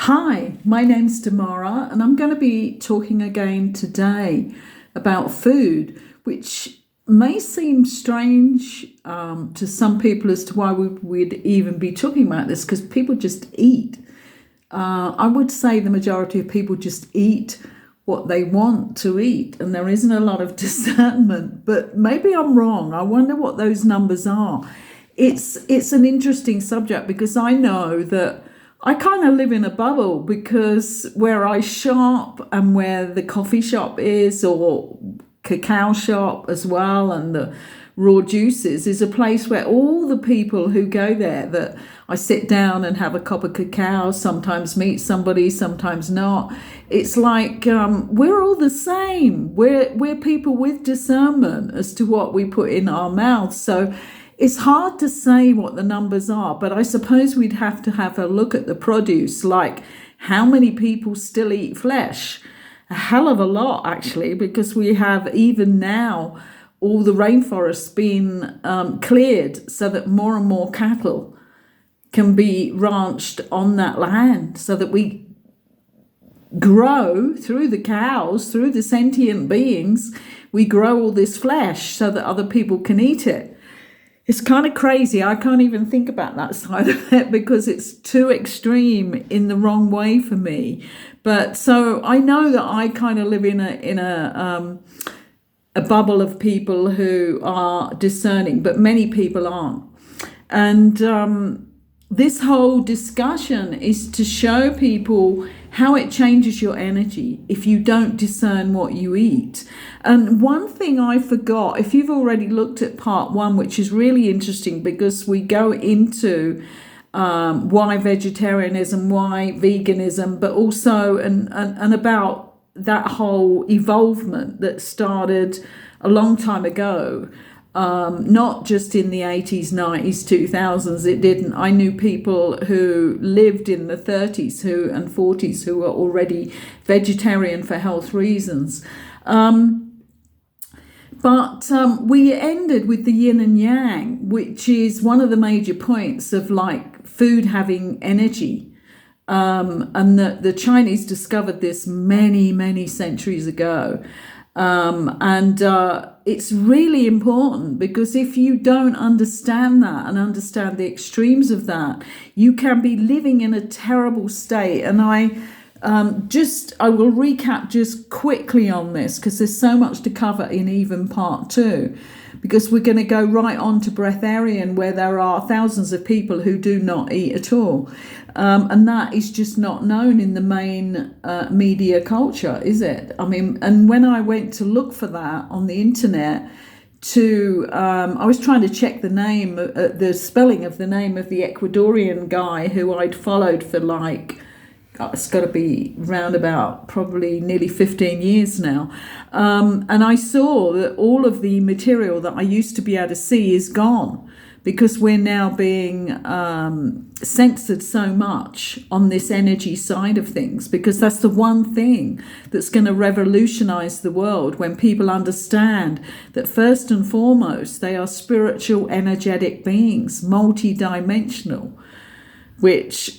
Hi, my name's Demara, and I'm going to be talking again today about food, which may seem strange to some people as to why we'd even be talking about this, because people just eat. I would say the majority of people just eat what they want to eat, and there isn't a lot of discernment, but maybe I'm wrong. I wonder what those numbers are. It's an interesting subject because I know that I kind of live in a bubble, because where I shop and where the coffee shop is, or cacao shop as well, and the raw juices, is a place where all the people who go there, that I sit down and have a cup of cacao, sometimes meet somebody, sometimes not. It's like we're all the same. We're people with discernment as to what we put in our mouths. So it's hard to say what the numbers are, but I suppose we'd have to have a look at the produce, like how many people still eat flesh. A hell of a lot, actually, because we have even now all the rainforests being cleared so that more and more cattle can be ranched on that land, so that we grow through the cows, through the sentient beings, we grow all this flesh so that other people can eat it. It's kind of crazy. I can't even think about that side of it because it's too extreme in the wrong way for me. But so I know that I kind of live in a bubble of people who are discerning, but many people aren't. And this whole discussion is to show people how it changes your energy if you don't discern what you eat. And one thing I forgot, if you've already looked at part one, which is really interesting because we go into why vegetarianism, why veganism, but also and about that whole evolvement that started a long time ago. Not just in the 80s, 90s, 2000s, it didn't. I knew people who lived in the 30s and 40s who were already vegetarian for health reasons. But we ended with the yin and yang, which is one of the major points of like food having energy. And the Chinese discovered this many, many centuries ago. It's really important, because if you don't understand that and understand the extremes of that, you can be living in a terrible state. And I will recap just quickly on this, because there's so much to cover in even part two, because we're going to go right on to BREATHARIAN, where there are thousands of people who do not eat at all. And that is just not known in the main media culture, is it? I mean, and when I went to look for that on the internet, I was trying to check the name, the spelling of the name of the Ecuadorian guy who I'd followed for it's got to be round about probably nearly 15 years now. And I saw that all of the material that I used to be able to see is gone, because we're now being censored so much on this energy side of things, because that's the one thing that's going to revolutionize the world, when people understand that first and foremost they are spiritual, energetic beings, multi-dimensional, which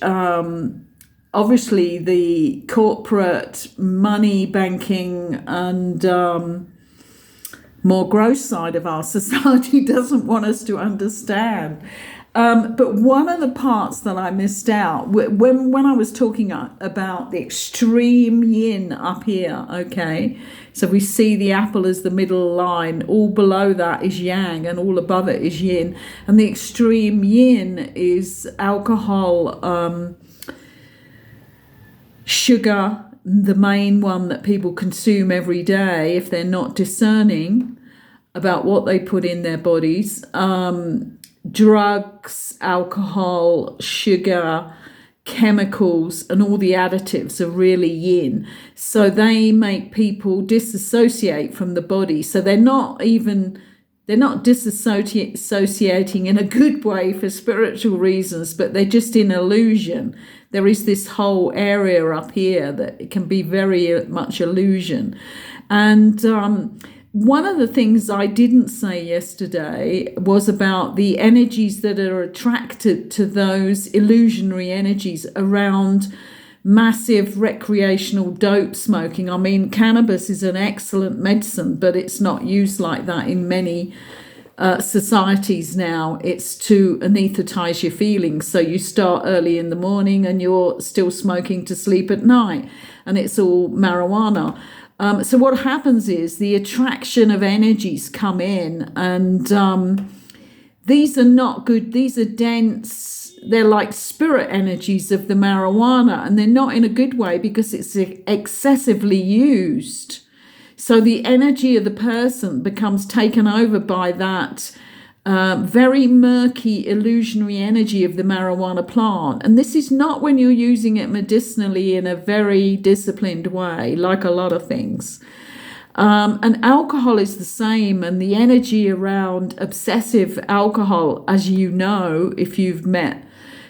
obviously the corporate money, banking and more gross side of our society doesn't want us to understand. But one of the parts that I missed out, when I was talking about the extreme yin up here, okay, so we see the apple as the middle line, all below that is yang, and all above it is yin, and the extreme yin is alcohol, sugar, the main one that people consume every day if they're not discerning about what they put in their bodies. Drugs, alcohol, sugar, chemicals, and all the additives are really yin. So they make people disassociate from the body. So they're not disassociating in a good way for spiritual reasons, but they're just in illusion. There is this whole area up here that it can be very much illusion. And one of the things I didn't say yesterday was about the energies that are attracted to those illusionary energies around massive recreational dope smoking. I mean, cannabis is an excellent medicine, but it's not used like that in many societies now. It's to anesthetize your feelings. So you start early in the morning and you're still smoking to sleep at night, and it's all marijuana. So what happens is the attraction of energies come in, and these are not good. These are dense. They're like spirit energies of the marijuana, and they're not in a good way because it's excessively used. So the energy of the person becomes taken over by that very murky, illusionary energy of the marijuana plant. And this is not when you're using it medicinally in a very disciplined way, like a lot of things. And alcohol is the same, and the energy around obsessive alcohol, as you know, if you've met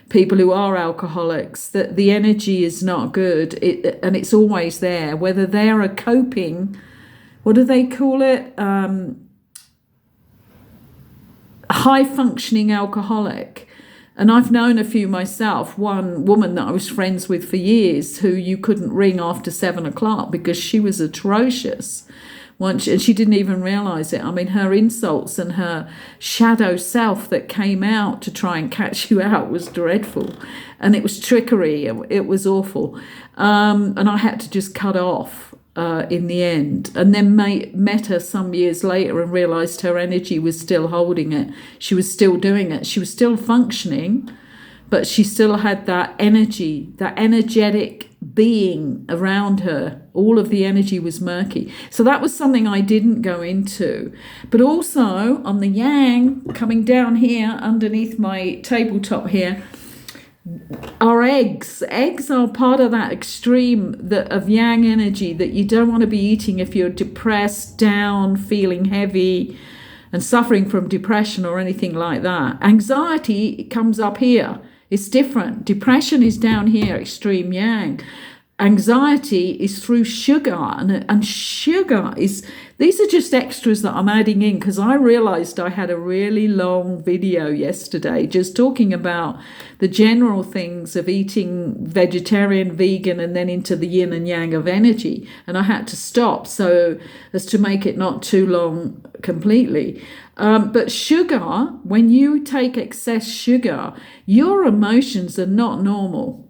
people who are alcoholics, that the energy is not good, and it's always there, whether they're a coping, what do they call it? High functioning alcoholic. And I've known a few myself. One woman that I was friends with for years, who you couldn't ring after 7 o'clock because she was atrocious. And she didn't even realize it. I mean, her insults and her shadow self that came out to try and catch you out was dreadful. And it was trickery. It was awful. And I had to just cut off in the end. And then met her some years later and realized her energy was still holding it. She was still doing it. She was still functioning, but she still had that energy, that energetic being around her. All of the energy was murky. So that was something I didn't go into. But also on the yang, coming down here underneath my tabletop here, are eggs. Eggs are part of that extreme of yang energy that you don't want to be eating if you're depressed, down, feeling heavy, and suffering from depression or anything like that. Anxiety comes up here. It's different. Depression is down here, extreme yang. Anxiety is through sugar, and sugar is, these are just extras that I'm adding in because I realized I had a really long video yesterday just talking about the general things of eating vegetarian, vegan, and then into the yin and yang of energy, and I had to stop so as to make it not too long completely. But sugar, when you take excess sugar, your emotions are not normal.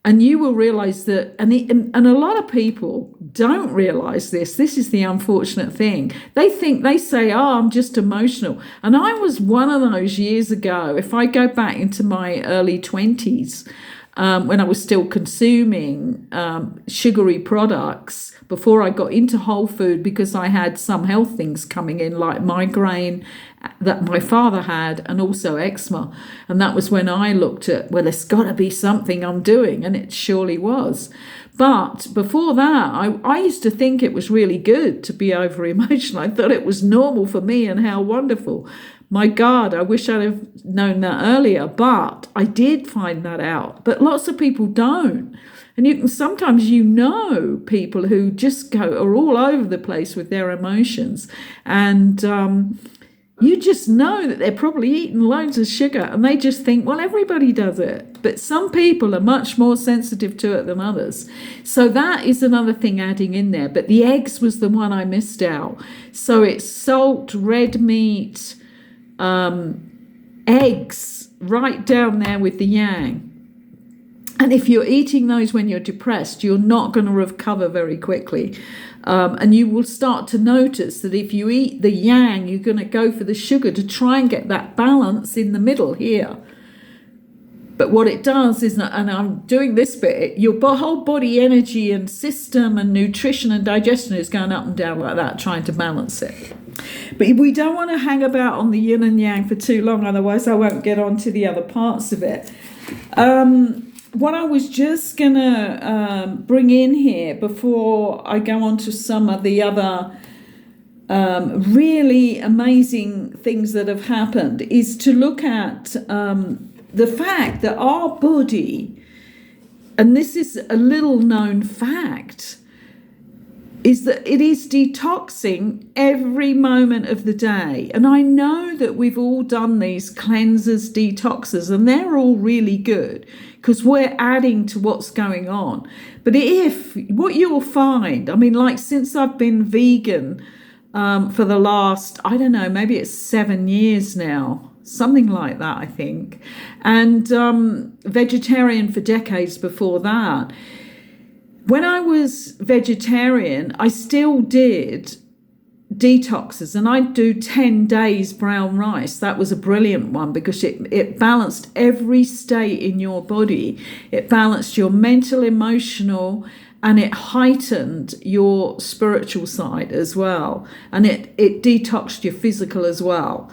And you will realize that, and a lot of people don't realize this. This is the unfortunate thing. They say, oh, I'm just emotional. And I was one of those years ago. If I go back into my early 20s, when I was still consuming sugary products before I got into whole food, because I had some health things coming in like migraine that my father had, and also eczema. And that was when I looked at, well, there's got to be something I'm doing, and it surely was. But before that, I used to think it was really good to be over emotional. I thought it was normal for me, and how wonderful. My God, I wish I'd have known that earlier, but I did find that out. But lots of people don't. And you can sometimes, people who just are all over the place with their emotions. And you just know that they're probably eating loads of sugar, and they just think, well, everybody does it. But some people are much more sensitive to it than others. So that is another thing adding in there. But the eggs was the one I missed out. So it's salt, red meat, eggs, right down there with the yang. And if you're eating those when you're depressed, you're not going to recover very quickly. And you will start to notice that if you eat the yang, you're going to go for the sugar to try and get that balance in the middle here. But what it does is, and I'm doing this bit, your whole body energy and system and nutrition and digestion is going up and down like that, trying to balance it. But we don't want to hang about on the yin and yang for too long, otherwise I won't get on to the other parts of it. What I was just going to bring in here before I go on to some of the other really amazing things that have happened is to look at the fact that our body, and this is a little known fact, is that it is detoxing every moment of the day. And I know that we've all done these cleansers, detoxes, and they're all really good because we're adding to what's going on. But if what you'll find, I mean, like since I've been vegan for the last, I don't know, maybe it's 7 years now, something like that, I think, and vegetarian for decades before that. When I was vegetarian, I still did detoxes, and I'd do 10 days brown rice. That was a brilliant one because it balanced every state in your body. It balanced your mental, emotional, and it heightened your spiritual side as well. And it detoxed your physical as well.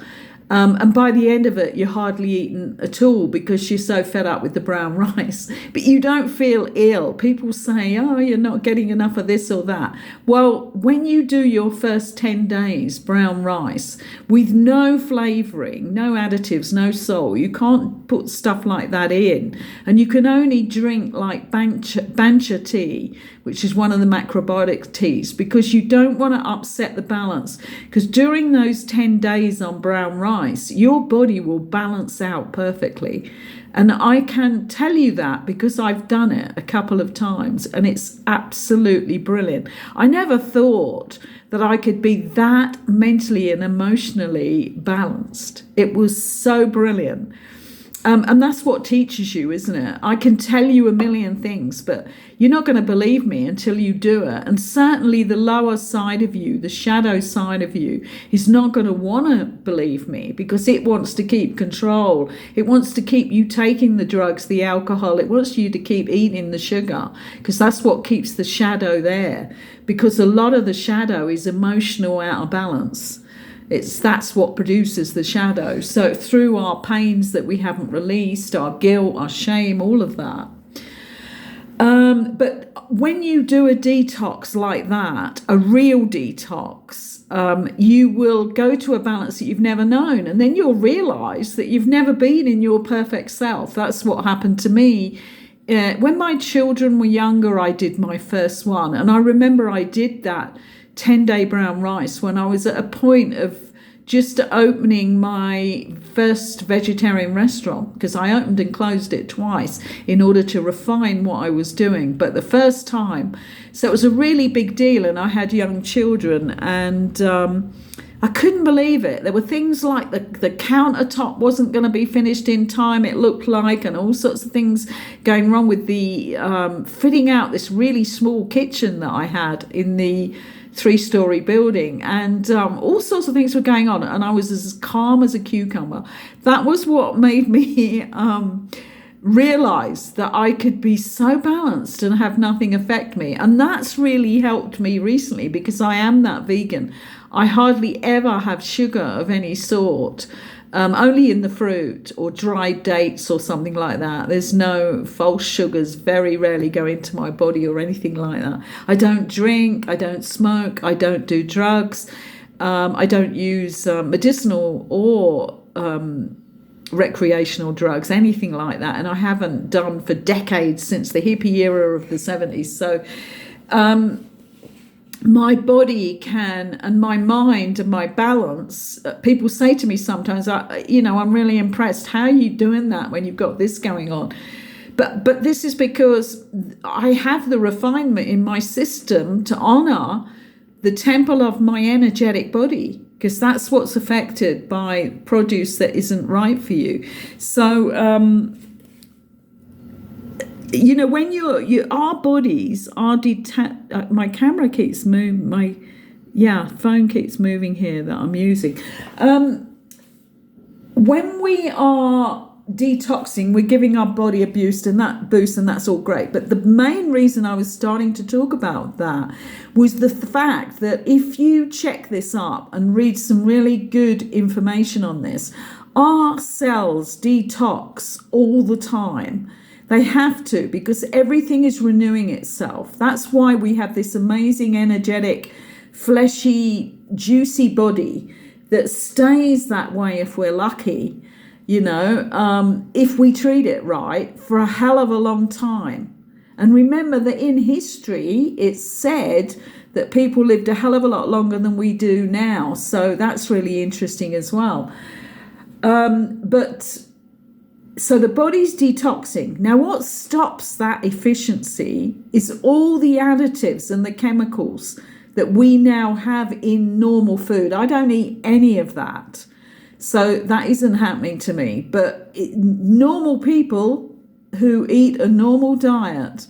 And by the end of it, you're hardly eaten at all because you're so fed up with the brown rice. But you don't feel ill. People say, oh, you're not getting enough of this or that. Well, when you do your first 10 days brown rice with no flavouring, no additives, no salt, you can't put stuff like that in. And you can only drink like bancha tea, which is one of the macrobiotic teas, because you don't want to upset the balance. Because during those 10 days on brown rice, your body will balance out perfectly. And I can tell you that because I've done it a couple of times and it's absolutely brilliant. I never thought that I could be that mentally and emotionally balanced. It was so brilliant. And that's what teaches you, isn't it? I can tell you a million things, but you're not going to believe me until you do it. And certainly the lower side of you, the shadow side of you, is not going to want to believe me because it wants to keep control. It wants to keep you taking the drugs, the alcohol. It wants you to keep eating the sugar because that's what keeps the shadow there. Because a lot of the shadow is emotional out of balance. That's what produces the shadow. So through our pains that we haven't released, our guilt, our shame, all of that. But when you do a detox like that, a real detox, you will go to a balance that you've never known. And then you'll realize that you've never been in your perfect self. That's what happened to me. When my children were younger, I did my first one. And I remember I did that 10-day brown rice when I was at a point of just opening my first vegetarian restaurant, because I opened and closed it twice in order to refine what I was doing. But the first time, so it was a really big deal, and I had young children, and I couldn't believe it. There were things like the countertop wasn't going to be finished in time, it looked like, and all sorts of things going wrong with the fitting out this really small kitchen that I had in the 3-story building, and all sorts of things were going on, and I was as calm as a cucumber. That was what made me realize that I could be so balanced and have nothing affect me. And that's really helped me recently because I am that vegan. I hardly ever have sugar of any sort, only in the fruit or dried dates or something like that. There's no false sugars, very rarely go into my body or anything like that. I don't drink, I don't smoke, I don't do drugs, I don't use medicinal or recreational drugs, anything like that. And I haven't done for decades, since the hippie era of the 70s. So my body can, and my mind and my balance, people say to me sometimes, I'm really impressed. How are you doing that when you've got this going on? But this is because I have the refinement in my system to honor the temple of my energetic body, because that's what's affected by produce that isn't right for you. So, when our bodies are detached, my camera keeps moving, phone keeps moving here that I'm using. When we are detoxing, we're giving our body a boost, and that's all great. But the main reason I was starting to talk about that was the fact that if you check this up and read some really good information on this, our cells detox all the time. They have to, because everything is renewing itself. That's why we have this amazing, energetic, fleshy, juicy body that stays that way if we're lucky, if we treat it right, for a hell of a long time. And remember that in history, it's said that people lived a hell of a lot longer than we do now. So that's really interesting as well. But so the body's detoxing. Now, what stops that efficiency is all the additives and the chemicals that we now have in normal food. I don't eat any of that. So that isn't happening to me. But normal people who eat a normal diet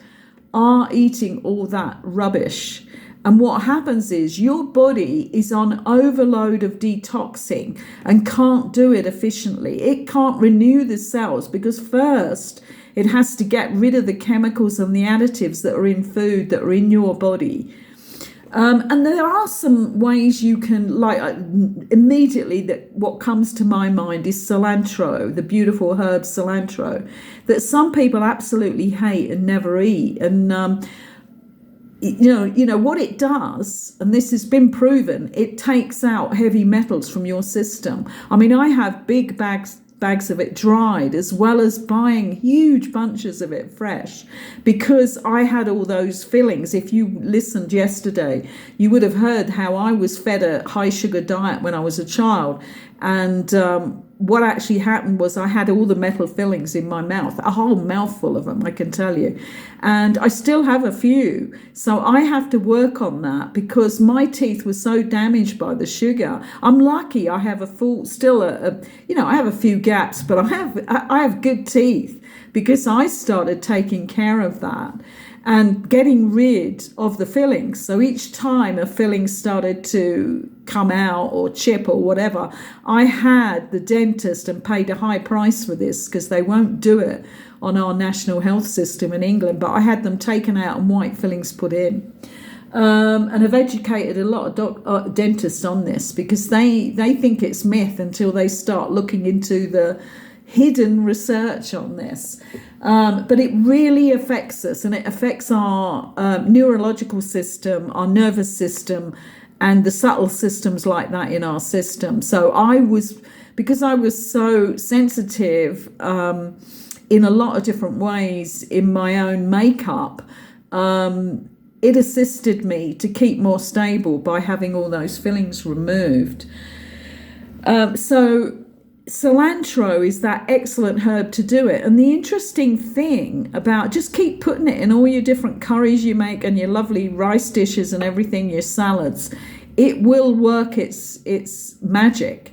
are eating all that rubbish. And what happens is your body is on overload of detoxing and can't do it efficiently. It can't renew the cells because first it has to get rid of the chemicals and the additives that are in food that are in your body. And there are some ways you can, like immediately that what comes to my mind is cilantro, the beautiful herb cilantro, that some people absolutely hate and never eat. And you know what it does, and this has been proven, it takes out heavy metals from your system. I mean, I have big bags of it dried, as well as buying huge bunches of it fresh, because I had all those fillings. If you listened yesterday, you would have heard how I was fed a high sugar diet when I was a child. And what actually happened was I had all the metal fillings in my mouth, a whole mouthful of them, I can tell you. And I still have a few. So I have to work on that because my teeth were so damaged by the sugar. I'm lucky I have I have a few gaps, but I have good teeth because I started taking care of that and getting rid of the fillings. So each time a filling started to come out or chip or whatever, I had the dentist and paid a high price for this because they won't do it on our national health system in England, but I had them taken out and white fillings put in. And I've educated a lot of dentists on this because they think it's myth until they start looking into the hidden research on this. But it really affects us, and it affects our neurological system, our nervous system, and the subtle systems like that in our system. So because I was so sensitive in a lot of different ways in my own makeup, it assisted me to keep more stable by having all those fillings removed. So cilantro is that excellent herb to do it. And the interesting thing about, just keep putting it in all your different curries you make and your lovely rice dishes and everything, your salads, it will work its magic.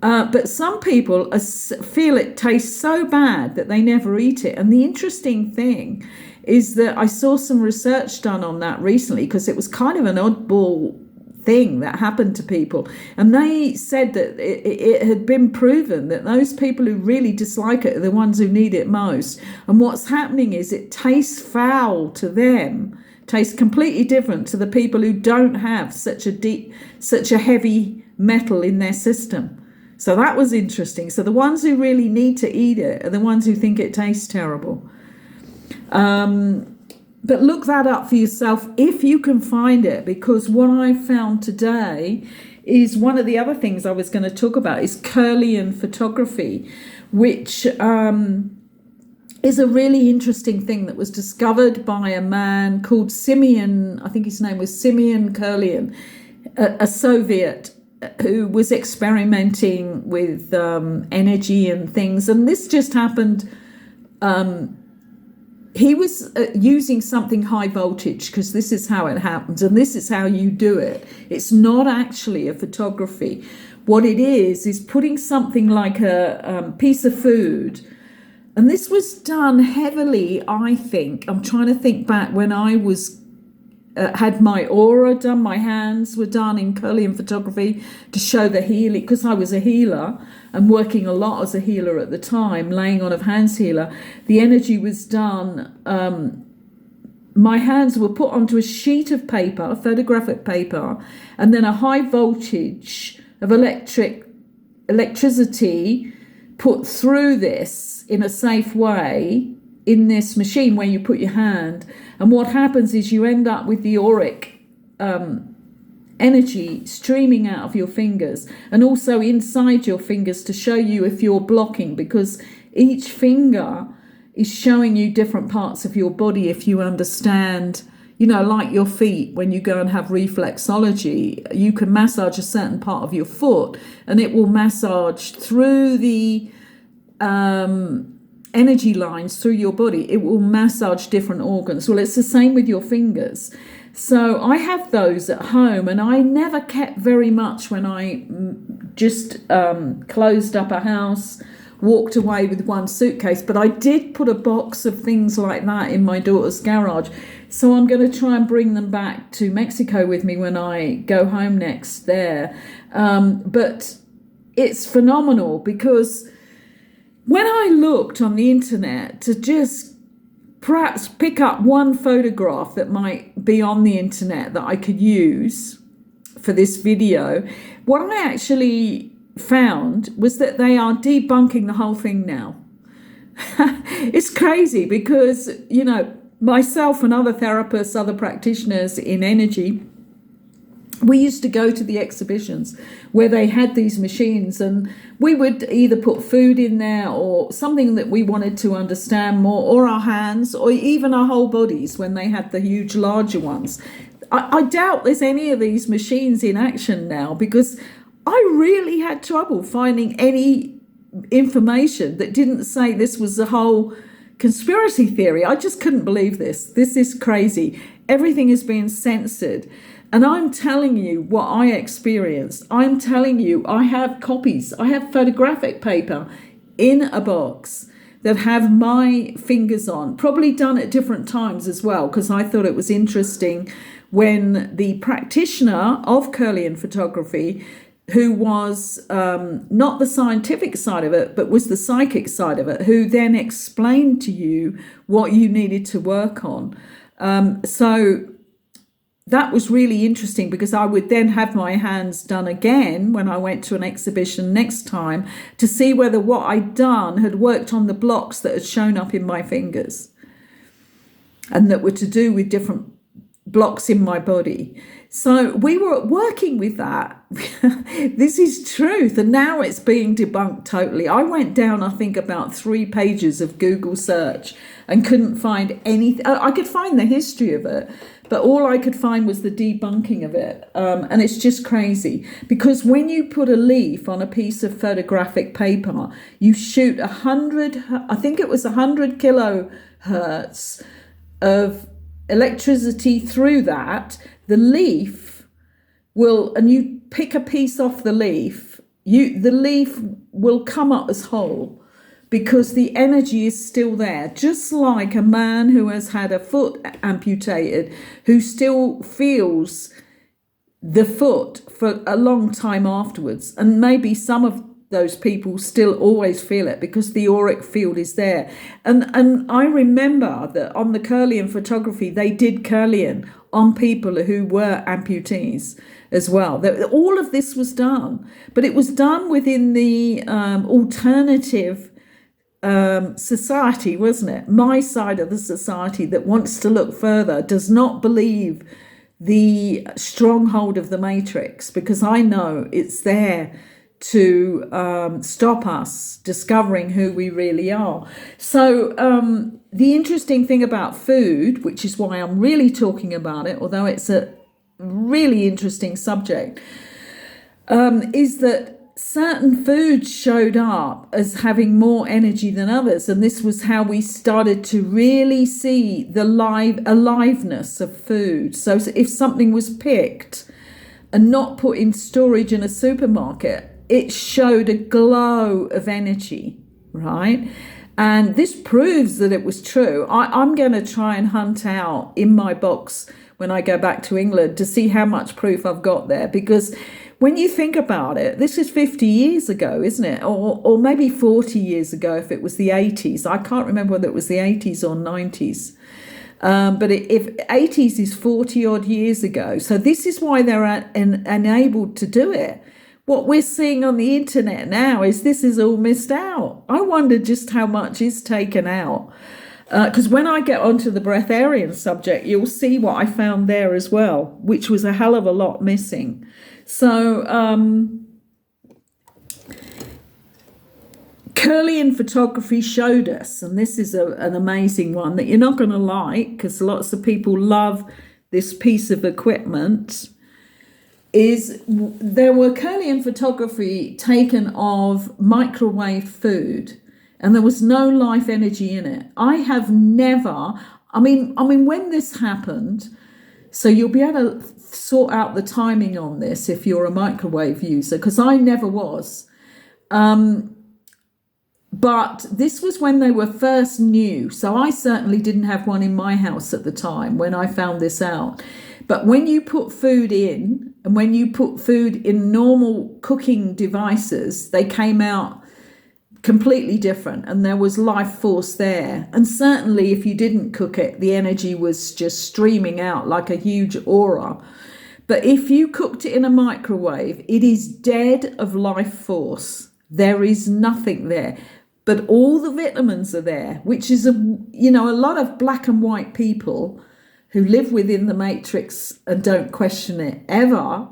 But some people feel it tastes so bad that they never eat it. And the interesting thing is that I saw some research done on that recently because it was kind of an oddball thing that happened to people, and they said that it had been proven that those people who really dislike it are the ones who need it most. And what's happening is it tastes foul to them, tastes completely different to the people who don't have such a heavy metal in their system. So that was interesting. So the ones who really need to eat it are the ones who think it tastes terrible. But look that up for yourself if you can find it, because what I found today is one of the other things I was going to talk about is KIRLiAN photography, which is a really interesting thing that was discovered by a man called Simeon, I think his name was Simeon KIRLiAN, a Soviet who was experimenting with energy and things. And this just happened. He was using something high voltage, because this is how it happens and this is how you do it. It's not actually a photography. What it is putting something like a piece of food. And this was done heavily, I think. I'm trying to think back when I was had my aura done, my hands were done in KIRLiAN photography to show the healing, because I was a healer and working a lot as a healer at the time, laying on of hands healer. The energy was done. My hands were put onto a sheet of paper, photographic paper, and then a high voltage of electricity put through this in a safe way in this machine where you put your hand. And what happens is you end up with the auric energy streaming out of your fingers and also inside your fingers to show you if you're blocking, because each finger is showing you different parts of your body if you understand, like your feet, when you go and have reflexology, you can massage a certain part of your foot and it will massage through the energy lines through your body. It will massage different organs. Well, it's the same with your fingers. So I have those at home, and I never kept very much when I just closed up a house, walked away with one suitcase, but I did put a box of things like that in my daughter's garage. So I'm going to try and bring them back to Mexico with me when I go home next there. But it's phenomenal, because when I looked on the internet to just perhaps pick up one photograph that might be on the internet that I could use for this video, what I actually found was that they are debunking the whole thing now. It's crazy, because, myself and other therapists, other practitioners in energy, we used to go to the exhibitions where they had these machines, and we would either put food in there or something that we wanted to understand more, or our hands, or even our whole bodies when they had the huge larger ones. I doubt there's any of these machines in action now, because I really had trouble finding any information that didn't say this was a whole conspiracy theory. I just couldn't believe this. This is crazy. Everything is being censored. And I'm telling you what I experienced. I'm telling you, I have copies. I have photographic paper in a box that have my fingers on, probably done at different times as well, because I thought it was interesting when the practitioner of Kirlian photography, who was not the scientific side of it, but was the psychic side of it, who then explained to you what you needed to work on. So that was really interesting, because I would then have my hands done again when I went to an exhibition next time to see whether what I'd done had worked on the blocks that had shown up in my fingers and that were to do with different blocks in my body. So we were working with that. This is truth. And now it's being debunked totally. I went down, I think, about 3 pages of Google search and couldn't find anything. I could find the history of it, but all I could find was the debunking of it. And it's just crazy, because when you put a leaf on a piece of photographic paper, you shoot 100, I think it was 100 kilohertz of electricity through that. The leaf will, and you pick a piece off the leaf, the leaf will come up as whole, because the energy is still there. Just like a man who has had a foot amputated, who still feels the foot for a long time afterwards. And maybe some of those people still always feel it, because the auric field is there. And I remember that on the Kirlian photography, they did Kirlian on people who were amputees as well. All of this was done, but it was done within the alternative society, wasn't it? My side of the society that wants to look further does not believe the stronghold of the matrix, because I know it's there to stop us discovering who we really are. So the interesting thing about food, which is why I'm really talking about it, although it's a really interesting subject, is that certain foods showed up as having more energy than others. And this was how we started to really see the aliveness of food. So if something was picked and not put in storage in a supermarket, it showed a glow of energy, right? And this proves that it was true. I'm going to try and hunt out in my box when I go back to England to see how much proof I've got there, because when you think about it, this is 50 years ago, isn't it? Or maybe 40 years ago if it was the 80s. I can't remember whether it was the 80s or 90s. But if 80s is 40 odd years ago, so this is why they're enabled to do it. What we're seeing on the internet now is this is all missed out. I wonder just how much is taken out. Because when I get onto the breatharian subject, you'll see what I found there as well, which was a hell of a lot missing. So Kirlian photography showed us, and this is an amazing one that you're not going to like, because lots of people love this piece of equipment, is there were KIRLiAN photography taken of microwave food, and there was no life energy in it. I have never, I mean, when this happened, so you'll be able to sort out the timing on this if you're a microwave user, because I never was. But this was when they were first new. So I certainly didn't have one in my house at the time when I found this out. But when you put food in, and when you put food in normal cooking devices, they came out completely different, and there was life force there. And certainly if you didn't cook it, the energy was just streaming out like a huge aura. But if you cooked it in a microwave, it is dead of life force. There is nothing there, but all the vitamins are there, which is a lot of black and white people who live within the matrix and don't question it ever.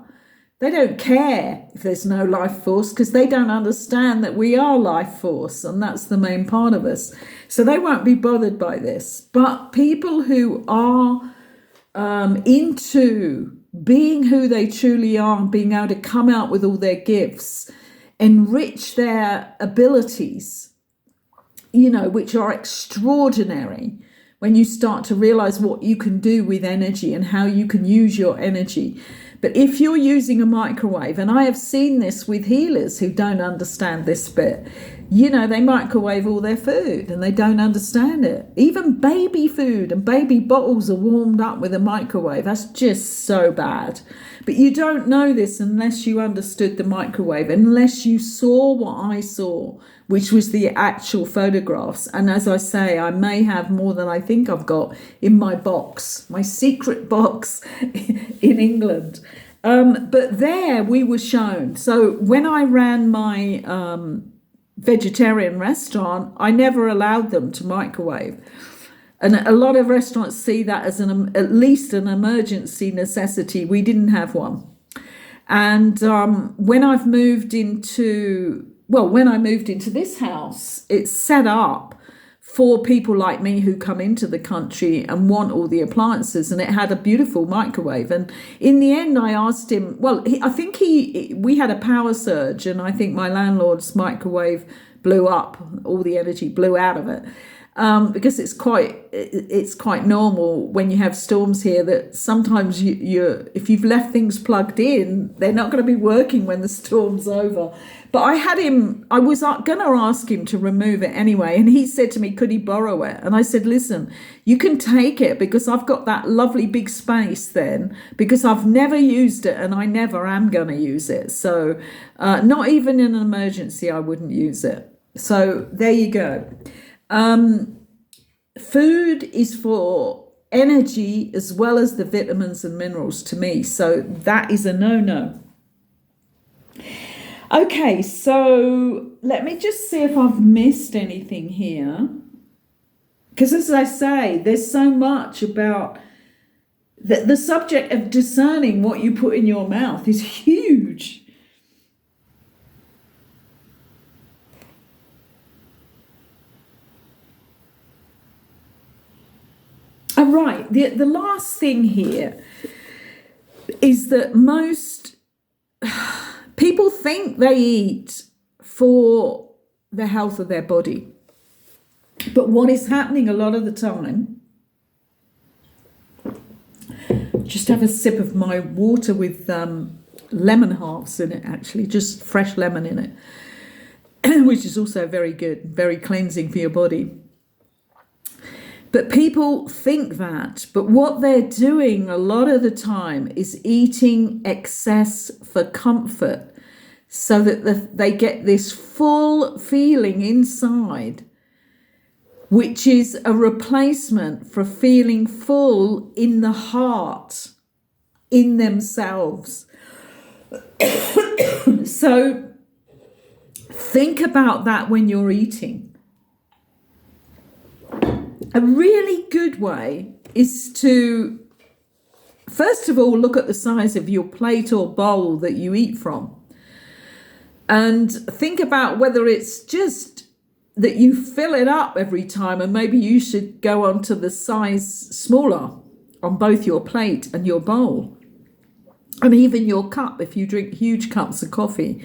They don't care if there's no life force, because they don't understand that we are life force, and that's the main part of us. So they won't be bothered by this. But people who are into being who they truly are, and being able to come out with all their gifts, enrich their abilities, which are extraordinary, when you start to realize what you can do with energy and how you can use your energy. But if you're using a microwave, and I have seen this with healers who don't understand this bit, they microwave all their food and they don't understand it. Even baby food and baby bottles are warmed up with a microwave. That's just so bad. But you don't know this unless you understood the microwave, unless you saw what I saw, which was the actual photographs. And as I say, I may have more than I think I've got in my box, my secret box in England. But there we were shown. So when I ran my vegetarian restaurant, I never allowed them to microwave. And a lot of restaurants see that as at least an emergency necessity. We didn't have one. And when I moved into this house, it's set up for people like me who come into the country and want all the appliances, and it had a beautiful microwave. And in the end, I asked him, we had a power surge, and I think my landlord's microwave blew up, all the energy blew out of it. Because it's quite normal when you have storms here that sometimes if you've left things plugged in, they're not going to be working when the storm's over. But I was going to ask him to remove it anyway, and he said to me, could he borrow it? And I said, listen, you can take it, because I've got that lovely big space then, because I've never used it and I never am going to use it. So not even in an emergency, I wouldn't use it. So there you go. Food is for energy as well as the vitamins and minerals to me. So that is a no-no. Okay, so let me just see if I've missed anything here. Because as I say, there's so much about the subject of discerning what you put in your mouth is huge. Right, the last thing here is that most people think they eat for the health of their body. But what is happening a lot of the time, just have a sip of my water with lemon halves in it, actually, just fresh lemon in it, which is also very good, very cleansing for your body. But people think that, but what they're doing a lot of the time is eating excess for comfort, so that they get this full feeling inside, which is a replacement for feeling full in the heart, in themselves. So think about that when you're eating. A really good way is to, first of all, look at the size of your plate or bowl that you eat from. And think about whether it's just that you fill it up every time, and maybe you should go on to the size smaller. on both your plate and your bowl, and even your cup if you drink huge cups of coffee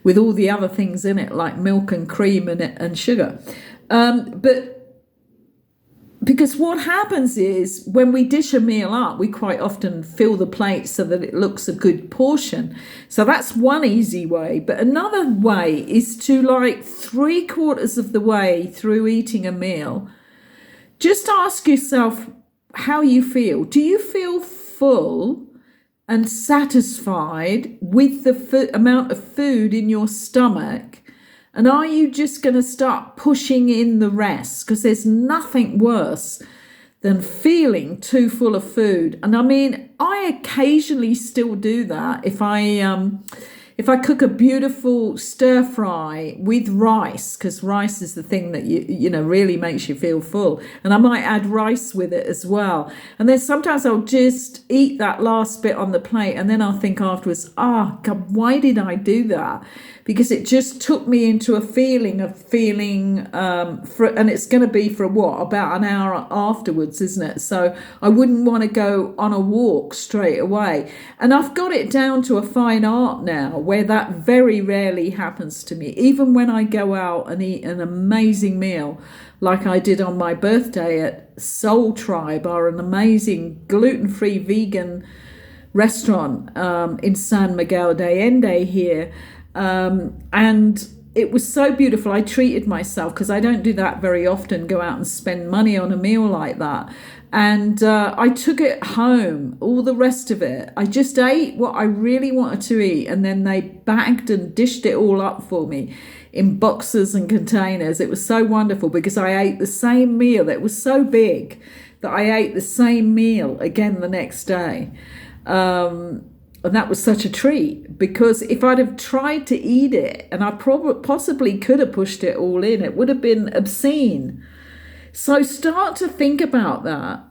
with all the other things in it like milk and cream and sugar. But because what happens is when we dish a meal up, we quite often fill the plate so that it looks a good portion. So that's one easy way. But another way is to, like, 3/4 of the way through eating a meal, just ask yourself how you feel. Do you feel full and satisfied with the amount of food in your stomach? And are you just going to start pushing in the rest? Because there's nothing worse than feeling too full of food. And I mean, I occasionally still do that. If I cook a beautiful stir fry with rice, because rice is the thing that you know really makes you feel full, and I might add rice with it as well. And then sometimes I'll just eat that last bit on the plate, and then I'll think afterwards, God, why did I do that? Because it just took me into a feeling and it's going to be for about an hour afterwards, isn't it? So I wouldn't want to go on a walk straight away. And I've got it down to a fine art now where that very rarely happens to me. Even when I go out and eat an amazing meal, like I did on my birthday at Soul Tribe, or an amazing gluten-free vegan restaurant in San Miguel de Allende here. And it was so beautiful. I treated myself because I don't do that very often, go out and spend money on a meal like that. And I took it home, all the rest of it. I just ate what I really wanted to eat, and then they bagged and dished it all up for me in boxes and containers. It was so wonderful because I ate the same meal. It was so big that I ate the same meal again the next day. And that was such a treat, because if I'd have tried to eat it, and I possibly could have pushed it all in, it would have been obscene. So start to think about that,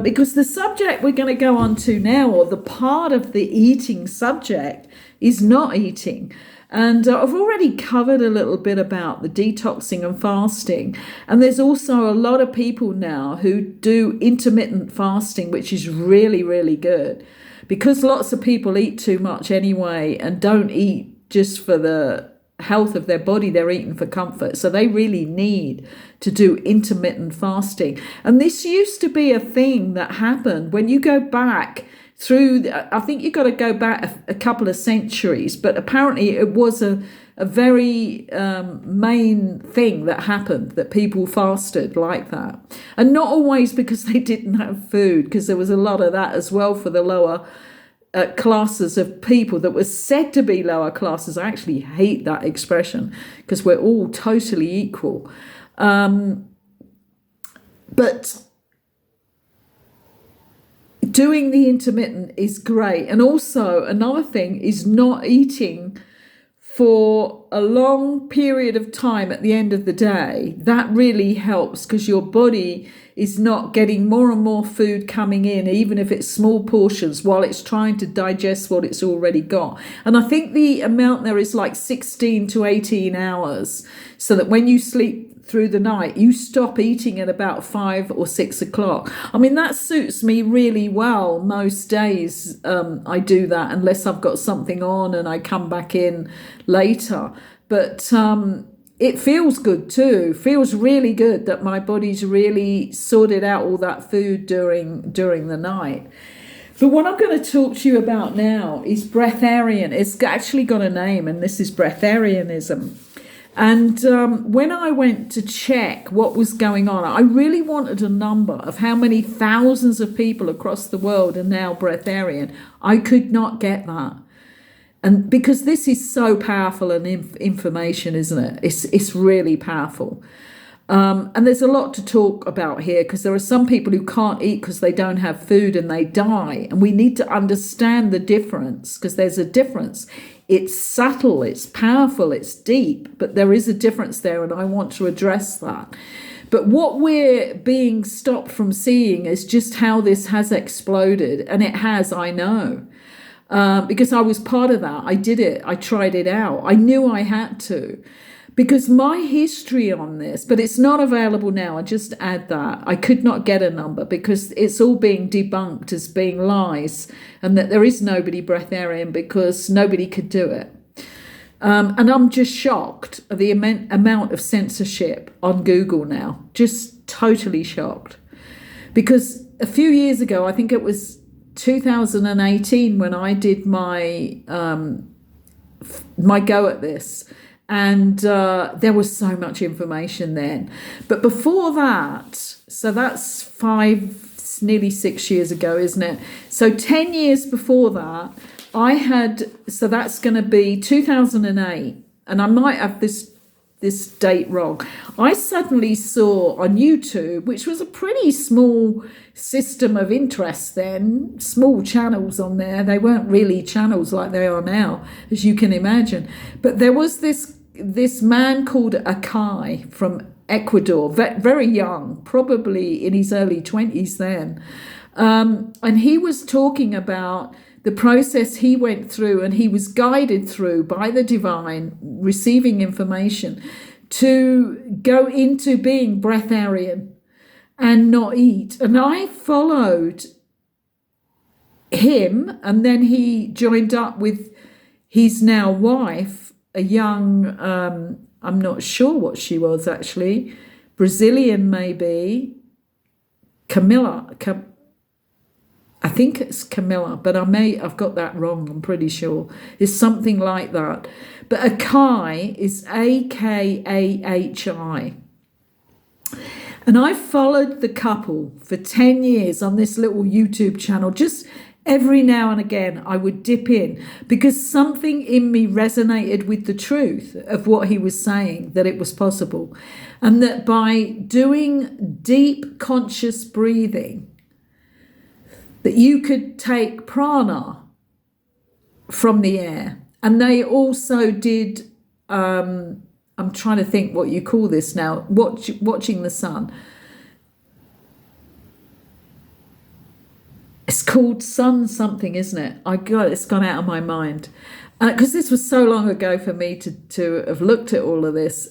because the subject we're going to go on to now, or the part of the eating subject, is not eating. And I've already covered a little bit about the detoxing and fasting. And there's also a lot of people now who do intermittent fasting, which is really, really good. Because lots of people eat too much anyway and don't eat just for the health of their body, they're eating for comfort. So they really need to do intermittent fasting. And this used to be a thing that happened when you go back through, I think you've got to go back a couple of centuries, but apparently it was a very main thing that happened, that people fasted like that. And not always because they didn't have food, because there was a lot of that as well for the lower classes of people that were said to be lower classes. I actually hate that expression because we're all totally equal. But doing the intermittent is great. And also another thing is not eating for a long period of time at the end of the day. That really helps, because your body is not getting more and more food coming in, even if it's small portions, while it's trying to digest what it's already got. And I think the amount there is like 16 to 18 hours, so that when you sleep through the night, you stop eating at about 5 or 6 o'clock. I mean, that suits me really well. Most days I do that, unless I've got something on and I come back in later. But it feels good too. Feels really good that my body's really sorted out all that food during the night. But what I'm going to talk to you about now is breatharian. It's actually got a name, and this is breatharianism. And when I went to check what was going on, I really wanted a number of how many thousands of people across the world are now breatharian. I could not get that. And because this is so powerful an information, isn't it? It's really powerful. And there's a lot to talk about here, because there are some people who can't eat because they don't have food and they die. And we need to understand the difference, because there's a difference. It's subtle, it's powerful, it's deep, but there is a difference there, and I want to address that. But what we're being stopped from seeing is just how this has exploded. And it has, I know. Because I was part of that. I did it. I tried it out. I knew I had to. because my history on this, but it's not available now. I just add that. I could not get a number because it's all being debunked as being lies and that there is nobody breatharian because nobody could do it. And I'm just shocked at the amount of censorship on Google now. Just totally shocked. Because a few years ago, I think it was 2018 when I did my go at this. And there was so much information then. But before that, so that's nearly 6 years ago, isn't it? So 10 years before that, so that's going to be 2008. And I might have this date wrong. I suddenly saw on YouTube, which was a pretty small system of interest then, small channels on there. They weren't really channels like they are now, as you can imagine. But there was this man called Akai from Ecuador, very young, probably in his early 20s then. And he was talking about the process he went through, and he was guided through by the divine, receiving information to go into being breatharian and not eat. And I followed him, and then he joined up with his now wife, a young, I'm not sure what she was actually, Brazilian maybe, I think it's Camilla, but I've got that wrong, I'm pretty sure. It's something like that. But Akai is Akahi. And I followed the couple for 10 years on this little YouTube channel. Just every now and again, I would dip in because something in me resonated with the truth of what he was saying, that it was possible. And that by doing deep conscious breathing, that you could take prana from the air. And they also did, I'm trying to think what you call this now, watching the sun. It's called sun something, isn't it? It's gone out of my mind. Because this was so long ago for me to have looked at all of this.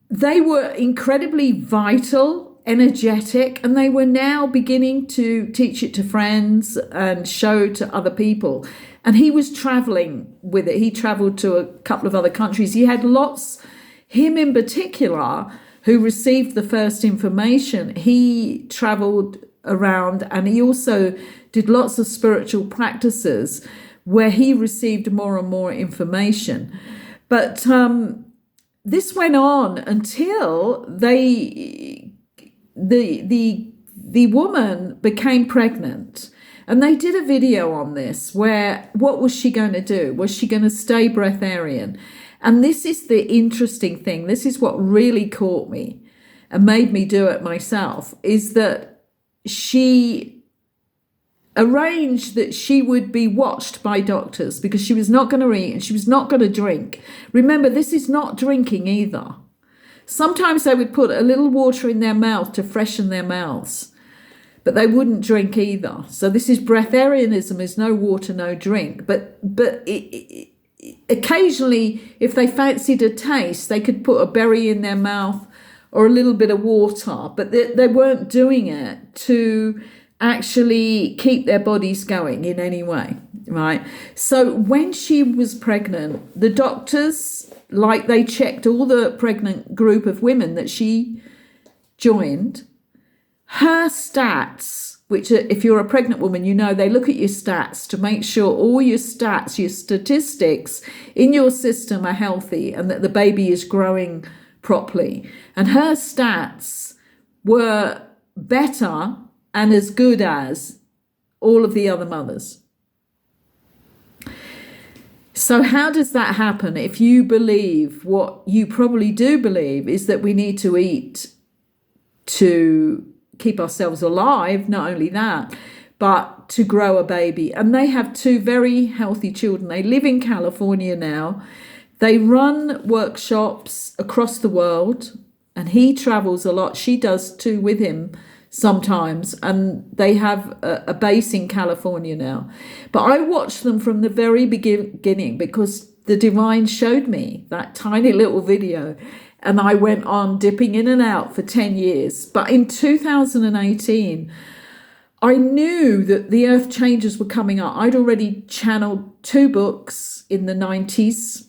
They were incredibly vital, energetic, and they were now beginning to teach it to friends and show to other people. And he was traveling with it. He traveled to a couple of other countries. He had him in particular, who received the first information, he traveled around, and he also did lots of spiritual practices where he received more and more information. But this went on until the woman became pregnant, and they did a video on this where what was she going to do? Was she going to stay breatharian? And this is the interesting thing. This is what really caught me and made me do it myself, is that she arranged that she would be watched by doctors because she was not going to eat and she was not going to drink. Remember, this is not drinking either. Sometimes they would put a little water in their mouth to freshen their mouths, but they wouldn't drink either. So this is breatharianism, is no water, no drink. But occasionally, if they fancied a taste, they could put a berry in their mouth or a little bit of water, but they weren't doing it to actually keep their bodies going in any way, right? So when she was pregnant, the doctors, they checked all the pregnant group of women that she joined, her stats, which if you're a pregnant woman, you know, they look at your stats to make sure all your stats, your statistics in your system are healthy and that the baby is growing properly. And her stats were better and as good as all of the other mothers. So how does that happen? If you believe what you probably do believe is that we need to eat to keep ourselves alive, not only that, but to grow a baby. And they have two very healthy children. They live in California now. They run workshops across the world, and he travels a lot. She does too with him sometimes, and they have a base in California now. But I watched them from the very beginning because the divine showed me that tiny little video, and I went on dipping in and out for 10 years. But in 2018, I knew that the earth changes were coming up. I'd already channeled 2 books in the 90s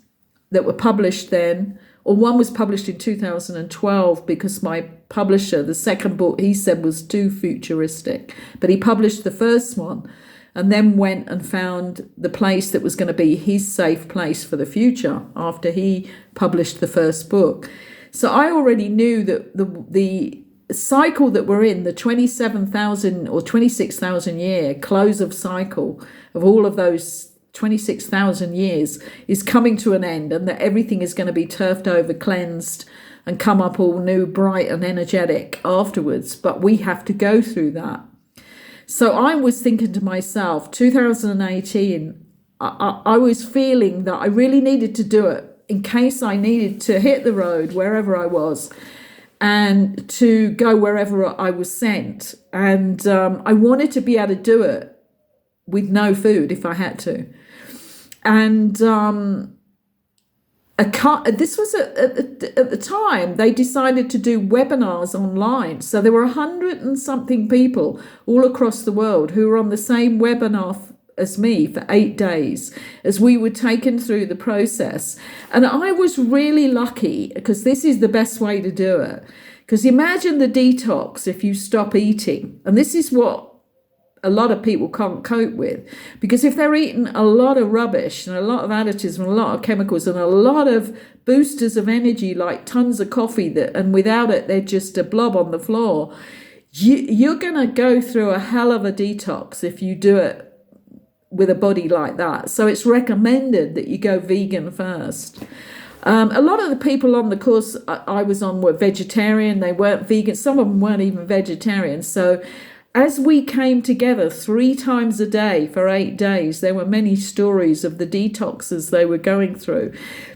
that were published then, or one was published in 2012 because my publisher, the second book, he said was too futuristic. But he published the first one and then went and found the place that was going to be his safe place for the future after he published the first book. So I already knew that the cycle that we're in, the 27,000 or 26,000 year close of cycle of all of those 26,000 years is coming to an end, and that everything is going to be turfed over, cleansed, and come up all new, bright and energetic afterwards. But we have to go through that. So I was thinking to myself, 2018, I was feeling that I really needed to do it in case I needed to hit the road wherever I was and to go wherever I was sent. And I wanted to be able to do it with no food if I had to. And this was at the time they decided to do webinars online. So there were 100 and something people all across the world who were on the same webinar as me for 8 days as we were taken through the process. And I was really lucky because this is the best way to do it. Because imagine the detox if you stop eating. And this is what a lot of people can't cope with, because if they're eating a lot of rubbish and a lot of additives and a lot of chemicals and a lot of boosters of energy, like tons of coffee, and without it they're just a blob on the floor, you're going to go through a hell of a detox if you do it with a body like that. So it's recommended that you go vegan first. A lot of the people on the course I was on were vegetarian. They weren't vegan. Some of them weren't even vegetarian. So as we came together 3 times a day for 8 days, there were many stories of the detoxes they were going through.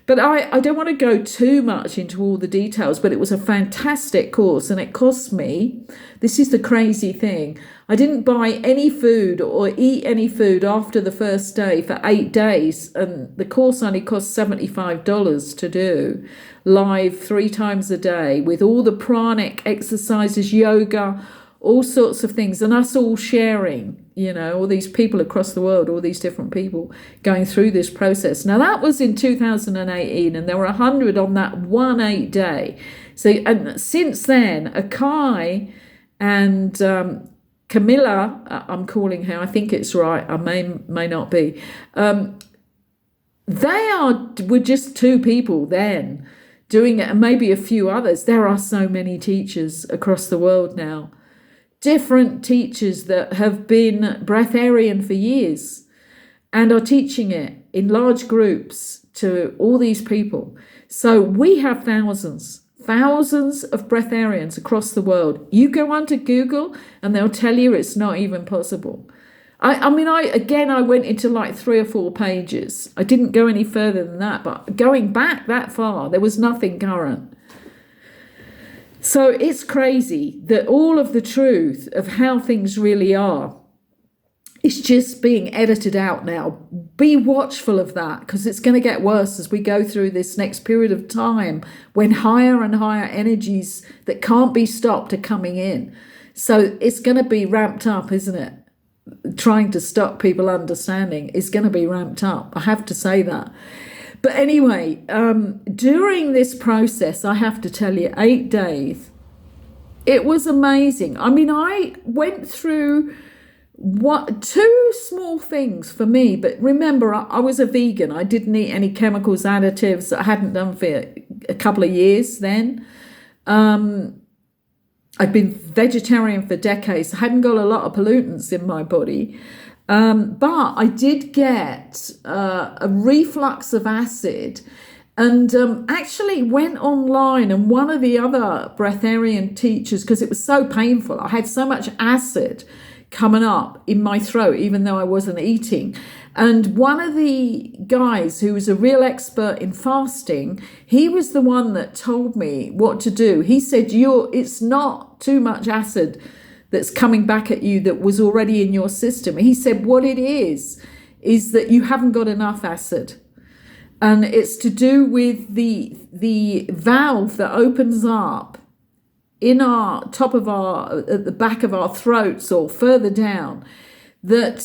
But I don't want to go too much into all the details, but it was a fantastic course, and it cost me, this is the crazy thing, I didn't buy any food or eat any food after the first day for 8 days, and the course only cost $75 to do, live 3 times a day, with all the pranic exercises, yoga, all sorts of things, and us all sharing, all these people across the world, all these different people going through this process. Now that was in 2018, and there were 100 on that 1 8 day. So, and since then, Akai and Camilla, I'm calling her, I think it's right, I may not be, were just 2 people then doing it, and maybe a few others. There are so many teachers across the world now. Different teachers that have been breatharian for years and are teaching it in large groups to all these people. So we have thousands of breatharians across the world. You go onto Google and they'll tell you it's not even possible. I went into like 3 or 4 pages. I didn't go any further than that, but going back that far, there was nothing current. So it's crazy that all of the truth of how things really are is just being edited out now. Be watchful of that, because it's going to get worse as we go through this next period of time when higher and higher energies that can't be stopped are coming in. So it's going to be ramped up, isn't it? Trying to stop people understanding is going to be ramped up. I have to say that. But anyway, during this process, I have to tell you, 8 days, it was amazing. I mean, I went through 2 small things for me. But remember, I was a vegan. I didn't eat any chemicals, additives. I hadn't done for a couple of years then. I'd been vegetarian for decades. I hadn't got a lot of pollutants in my body. But I did get a reflux of acid, and actually went online, and one of the other breatharian teachers, because it was so painful, I had so much acid coming up in my throat even though I wasn't eating, and one of the guys who was a real expert in fasting, he was the one that told me what to do. He said, it's not too much acid that's coming back at you that was already in your system. He said what it is that you haven't got enough acid. And it's to do with the valve that opens up in our top of our, at the back of our throats or further down, that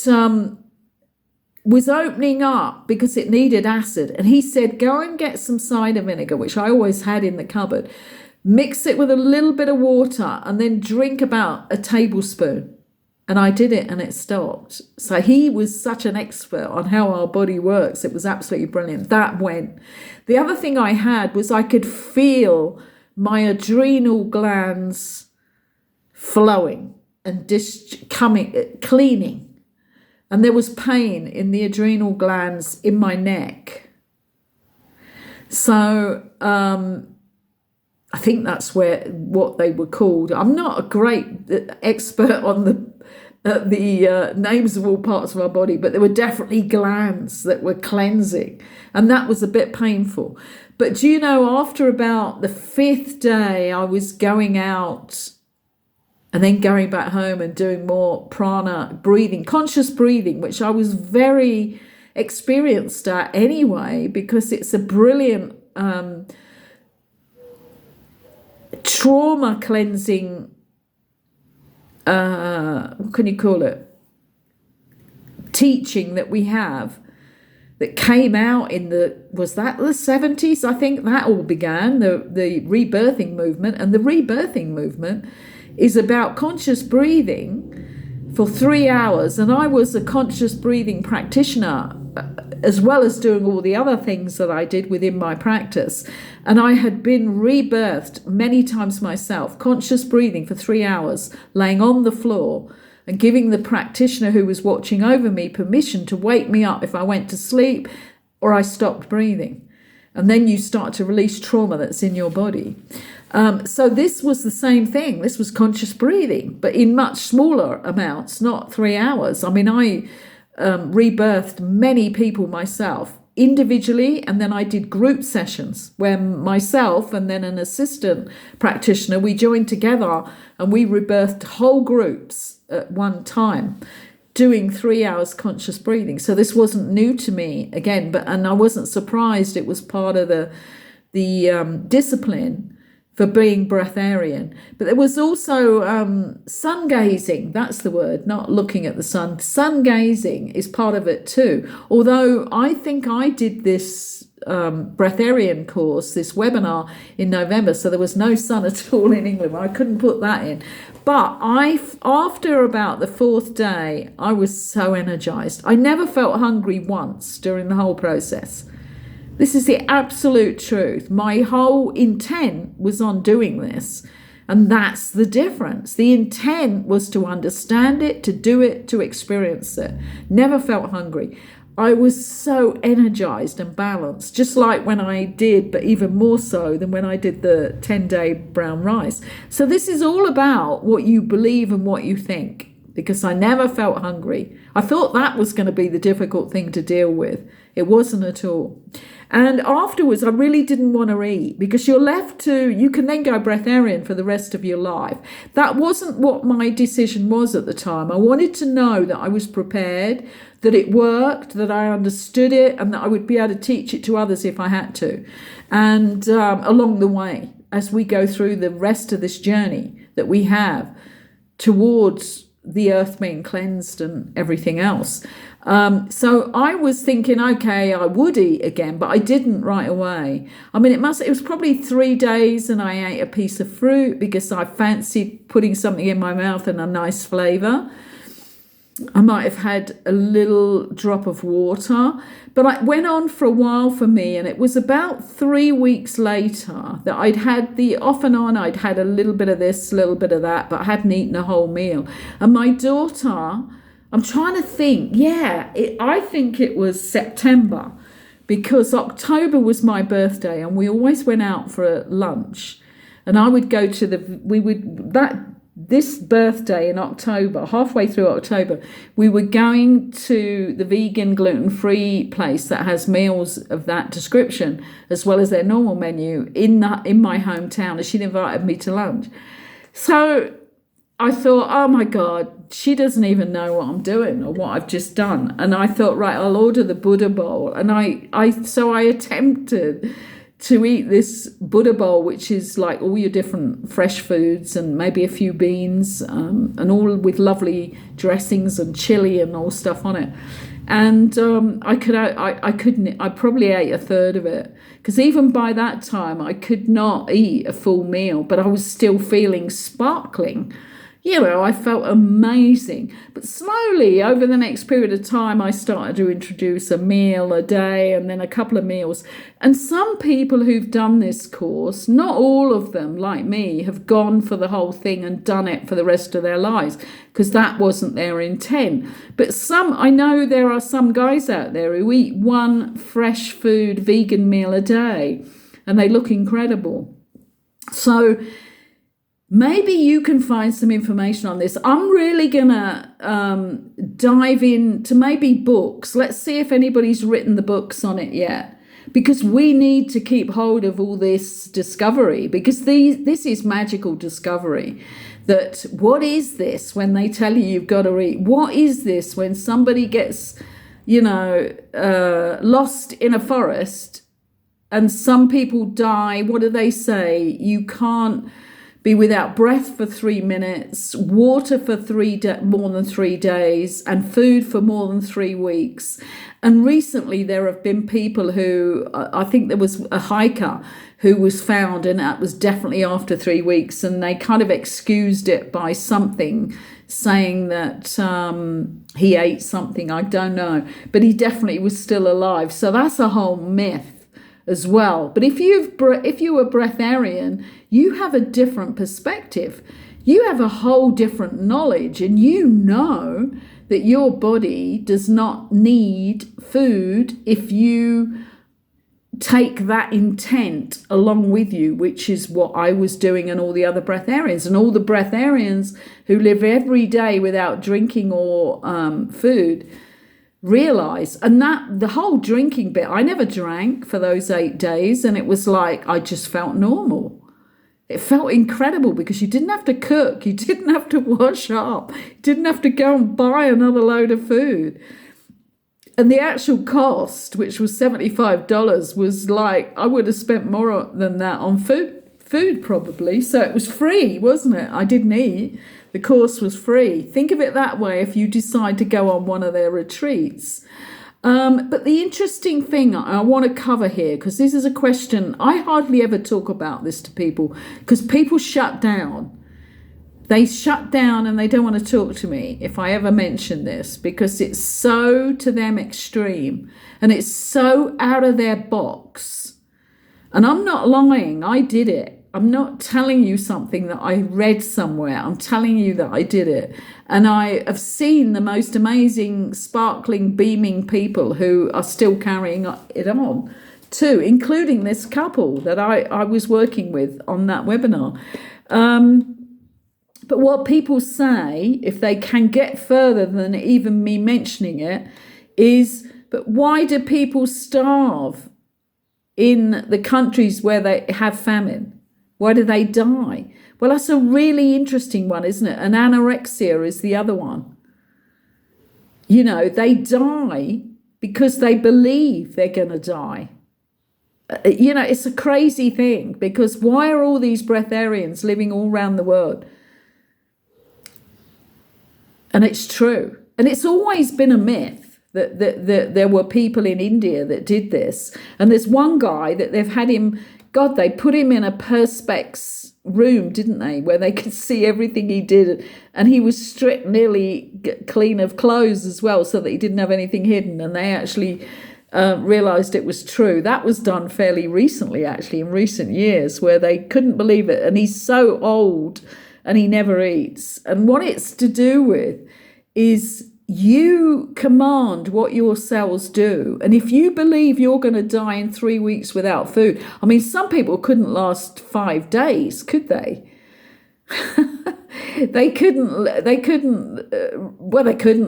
was opening up because it needed acid. And he said, go and get some cider vinegar, which I always had in the cupboard, mix it with a little bit of water, and then drink about a tablespoon. And I did it and it stopped. So he was such an expert on how our body works. It was absolutely brilliant. That went. The other thing I had was I could feel my adrenal glands flowing and cleaning. And there was pain in the adrenal glands in my neck. So I think that's what they were called. I'm not a great expert on the names of all parts of our body, but there were definitely glands that were cleansing, and that was a bit painful. But do you know, after about the 5th day, I was going out and then going back home and doing more prana breathing, conscious breathing, which I was very experienced at anyway, because it's a brilliant trauma cleansing, what can you call it, teaching that we have, that came out in was that the 70s? I think that all began, the rebirthing movement. And the rebirthing movement is about conscious breathing for 3 hours. And I was a conscious breathing practitioner, as well as doing all the other things that I did within my practice. And I had been rebirthed many times myself, conscious breathing for 3 hours, laying on the floor and giving the practitioner who was watching over me permission to wake me up if I went to sleep or I stopped breathing. And then you start to release trauma that's in your body. So this was the same thing. This was conscious breathing, but in much smaller amounts, not 3 hours. I mean, I rebirthed many people myself individually, and then I did group sessions where myself and then an assistant practitioner, we joined together and we rebirthed whole groups at one time, doing 3 hours conscious breathing. So this wasn't new to me again, and I wasn't surprised. It was part of the discipline for being breatharian. But there was also sun gazing. That's the word, not looking at the sun. Sun gazing is part of it too. Although I think I did this breatharian course, this webinar in November, so there was no sun at all in England. I couldn't put that in. But after about the 4th day, I was so energized. I never felt hungry once during the whole process. This is the absolute truth. My whole intent was on doing this, and that's the difference. The intent was to understand it, to do it, to experience it. Never felt hungry. I was so energized and balanced, just like when I did, but even more so than when I did the 10-day brown rice. So this is all about what you believe and what you think, because I never felt hungry. I thought that was going to be the difficult thing to deal with. It wasn't at all. And afterwards, I really didn't want to eat, because you can then go breatharian for the rest of your life. That wasn't what my decision was at the time. I wanted to know that I was prepared, that it worked, that I understood it, and that I would be able to teach it to others if I had to. And along the way, as we go through the rest of this journey that we have towards the earth being cleansed and everything else. So I was thinking, okay, I would eat again, but I didn't right away. I mean, it was probably 3 days and I ate a piece of fruit because I fancied putting something in my mouth and a nice flavour. I might have had a little drop of water, but it went on for a while for me. And it was about 3 weeks later that I'd had off and on, I'd had a little bit of this, a little bit of that, but I hadn't eaten a whole meal. And my daughter, I'm trying to think, I think it was September, because October was my birthday and we always went out for lunch. And I would go to this birthday in October, halfway through October, we were going to the vegan gluten-free place that has meals of that description, as well as their normal menu in my hometown, and she'd invited me to lunch. So I thought, oh my God, she doesn't even know what I'm doing or what I've just done. And I thought, right, I'll order the Buddha bowl. And so I attempted to eat this Buddha bowl, which is like all your different fresh foods and maybe a few beans, and all with lovely dressings and chili and all stuff on it. And I couldn't. I probably ate a third of it, because even by that time I could not eat a full meal, but I was still feeling sparkling. I felt amazing. But slowly, over the next period of time, I started to introduce a meal a day and then a couple of meals. And some people who've done this course, not all of them, like me, have gone for the whole thing and done it for the rest of their lives, because that wasn't their intent. But I know there are some guys out there who eat one fresh food vegan meal a day, and they look incredible. So maybe you can find some information on this. I'm really going to dive into maybe books. Let's see if anybody's written the books on it yet, because we need to keep hold of all this discovery, because this is magical discovery. That what is this when they tell you you've got to eat? What is this when somebody gets, lost in a forest and some people die? What do they say? You can't be without breath for 3 minutes, water for more than 3 days, and food for more than 3 weeks. And recently there have been people who, I think there was a hiker who was found, and that was definitely after 3 weeks, and they kind of excused it by something, saying that he ate something, I don't know, but he definitely was still alive. So that's a whole myth as well. But if you were breatharian, you have a different perspective. You have a whole different knowledge, and you know that your body does not need food if you take that intent along with you, which is what I was doing and all the other breatharians. And all the breatharians who live every day without drinking or food realize. And that the whole drinking bit, I never drank for those 8 days, and it was like I just felt normal. It felt incredible, because you didn't have to cook, you didn't have to wash up, you didn't have to go and buy another load of food. And the actual cost, which was $75, was like, I would have spent more than that on food probably. So it was free, wasn't it? I didn't eat. The course was free. Think of it that way if you decide to go on one of their retreats. But the interesting thing I want to cover here, because this is a question, I hardly ever talk about this to people, because people shut down. They shut down and they don't want to talk to me if I ever mention this, because it's so to them extreme and it's so out of their box. And I'm not lying, I did it. I'm not telling you something that I read somewhere. I'm telling you that I did it. And I have seen the most amazing, sparkling, beaming people who are still carrying it on too, including this couple that I was working with on that webinar. But what people say, if they can get further than even me mentioning it, is, but why do people starve in the countries where they have famine? Why do they die? Well, that's a really interesting one, isn't it? And anorexia is the other one. They die because they believe they're going to die. It's a crazy thing, because why are all these breatharians living all around the world? And it's true. And it's always been a myth that there were people in India that did this. And there's one guy that they've had him, God, they put him in a perspex room, didn't they, where they could see everything he did. And he was stripped nearly clean of clothes as well, so that he didn't have anything hidden. And they actually realized it was true. That was done fairly recently, actually, in recent years, where they couldn't believe it. And he's so old and he never eats. And what it's to do with is you command what your cells do. And if you believe you're going to die in 3 weeks without food, I mean, some people couldn't last 5 days, could they? They couldn't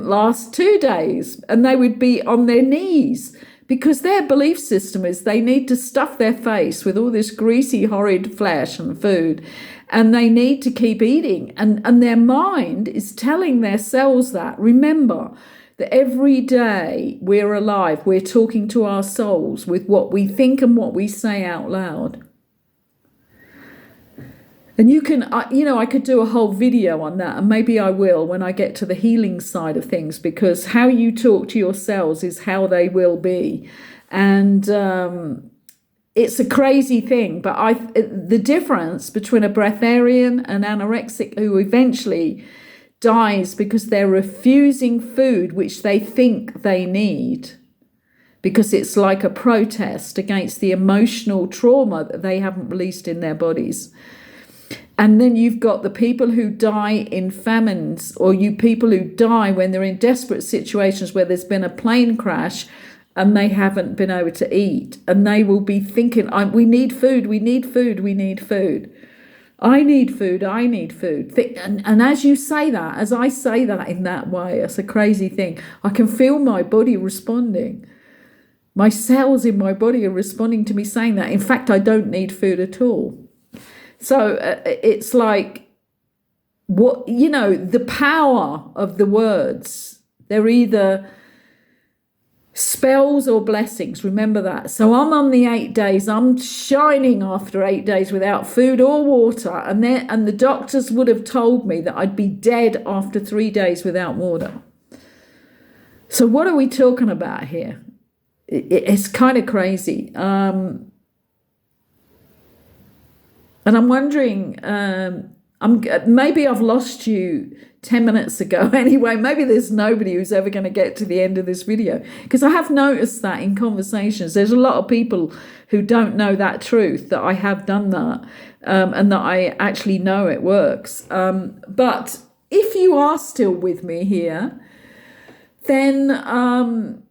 last 2 days, and they would be on their knees, because their belief system is they need to stuff their face with all this greasy, horrid flesh and food. and they need to keep eating. And their mind is telling their cells that. Remember that every day we're alive, we're talking to our souls with what we think and what we say out loud. And you can, I could do a whole video on that, and maybe I will when I get to the healing side of things, because how you talk to your cells is how they will be. And it's a crazy thing, but the difference between a breatharian and anorexic who eventually dies because they're refusing food which they think they need, because it's like a protest against the emotional trauma that they haven't released in their bodies. And then you've got the people who die in famines, or you people who die when they're in desperate situations where there's been a plane crash and they haven't been able to eat. And they will be thinking, we need food, we need food, we need food. I need food, I need food. And as you say that, as I say that in that way, it's a crazy thing. I can feel my body responding. My cells in my body are responding to me saying that. In fact, I don't need food at all. So it's like, the power of the words, they're either spells or blessings. Remember that. So I'm on the 8 days. I'm shining after 8 days without food or water. And the doctors would have told me that I'd be dead after 3 days without water. So what are we talking about here? It's kind of crazy. And I'm wondering, maybe I've lost you 10 minutes ago. Anyway, maybe there's nobody who's ever going to get to the end of this video, because I have noticed that in conversations, there's a lot of people who don't know that truth, that I have done that, and that I actually know it works. But if you are still with me here, then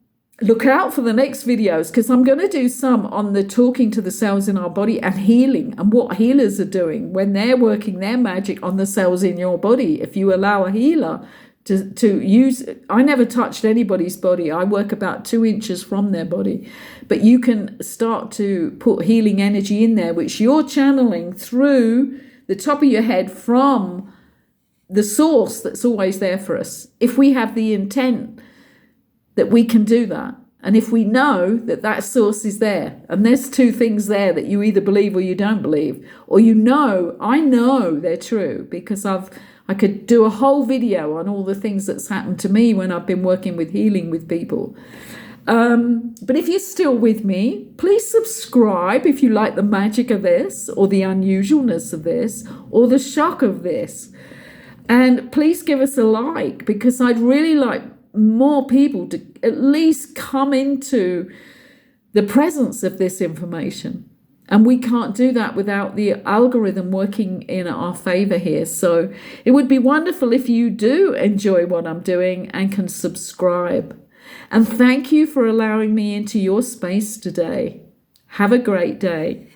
look out for the next videos, because I'm going to do some on the talking to the cells in our body and healing, and what healers are doing when they're working their magic on the cells in your body. If you allow a healer to use, I never touched anybody's body. I work about 2 inches from their body, but you can start to put healing energy in there, which you're channeling through the top of your head from the source that's always there for us. If we have the intent that we can do that, and if we know that that source is there, and there's 2 things there that you either believe or you don't believe, or I know they're true, because I could do a whole video on all the things that's happened to me when I've been working with healing with people. But if you're still with me, please subscribe if you like the magic of this, or the unusualness of this, or the shock of this. And please give us a like, because I'd really like more people to at least come into the presence of this information. And we can't do that without the algorithm working in our favor here. So it would be wonderful if you do enjoy what I'm doing and can subscribe. And thank you for allowing me into your space today. Have a great day.